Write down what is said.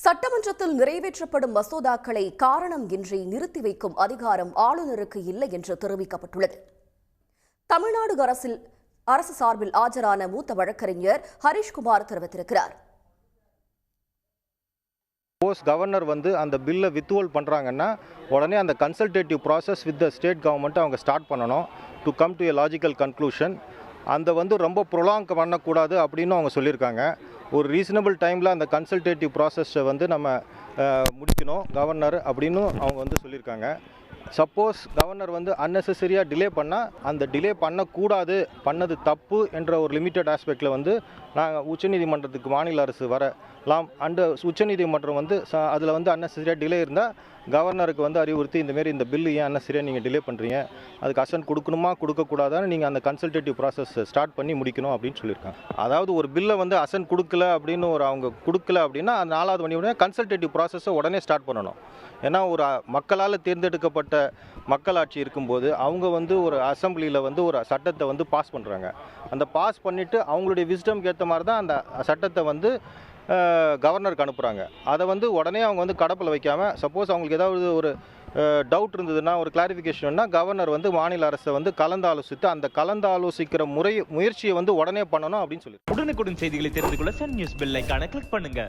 சட்டமன்றத்தில் நிறைவேற்றப்படும் மசோதாக்களை காரணம் இன்றி நிறுத்தி வைக்கும் அதிகாரம் ஆளுநருக்கு இல்லை என்று தெரிவிக்கப்பட்டுள்ளது. தமிழ்நாடு அரசு சார்பில் ஆஜரான மூத்த வழக்கறிஞர் ஹரிஷ்குமார் தெரிவித்திருக்கிறார். கவர்னர் அந்த பில்லை வித்ஹோல்ட் பண்ணுறாங்கன்னா உடனே அந்த consultative process with the state government அவங்க ஸ்டார்ட் பண்ணணும் to come to a logical conclusion. ரொம்ப ப்ரொலாங் பண்ணக்கூடாது அப்படின்னு அவங்க சொல்லியிருக்காங்க. ஒரு ரீசனபிள் டைமில் அந்த கன்சல்டேட்டிவ் ப்ராசஸை நம்ம முடிக்கணும் கவர்னர் அப்படின்னு அவங்க சொல்லியிருக்காங்க. சப்போஸ் கவர்னர் அன்னெசரியாக டிலே பண்ணால் அந்த டிலே பண்ணக்கூடாது, பண்ணது தப்பு என்ற ஒரு லிமிட்டட் ஆஸ்பெக்டில் நாங்கள் உச்சநீதிமன்றத்துக்கு மாநில அரசு வரலாம். உச்சநீதிமன்றம் அதில் அன்னெசரியாக டிலே இருந்தால் கவர்னருக்கு அறிவுறுத்தி இந்தமாரி இந்த பில்லு ஏன் அன்னெசரியாக நீங்கள் டிலே பண்ணுறீங்க, அதுக்கு அசன்ட் கொடுக்கணுமா கொடுக்கக்கூடாதான்னு நீங்கள் அந்த கன்சல்டேட்டிவ் ப்ராசஸ் ஸ்டார்ட் பண்ணி முடிக்கணும் அப்படின்னு சொல்லியிருக்காங்க. அதாவது ஒரு பில்லை அசன்ட் கொடுக்கல அப்படின்னு அவங்க கொடுக்கல அப்படின்னா அந்த 4வது மணி கன்சல்டேட்டிவ் ப்ராசஸை உடனே ஸ்டார்ட் பண்ணணும். ஏன்னா ஒரு மக்களால் தேர்ந்தெடுக்கப்பட்ட மக்களாட்சி இருக்கும்போது அவங்க ஒரு அசம்பிளியில் ஒரு சட்டத்தை பாஸ் பண்ணுறாங்க. அந்த பாஸ் பண்ணிவிட்டு அவங்களுடைய விஸ்டம்க்கு ஏற்ற மாதிரி தான் அந்த சட்டத்தை கவர்னருக்கு அனுப்புகிறாங்க. அதை உடனே அவங்க கடப்பில் வைக்காமல் சப்போஸ் அவங்களுக்கு ஏதாவது ஒரு டவுட் இருந்ததுன்னா, ஒரு கிளாரிஃபிகேஷன்னா கவர்னர் மாநில அரசை கலந்தாலோசித்து அந்த கலந்தாலோசிக்கிற முயற்சியை உடனே பண்ணணும் அப்படின்னு சொல்லி. உடனுக்குடன் செய்திகளை தெரிந்து கொள்ள சன் நியூஸ் பெல் ஐகானை கிளிக் பண்ணுங்க.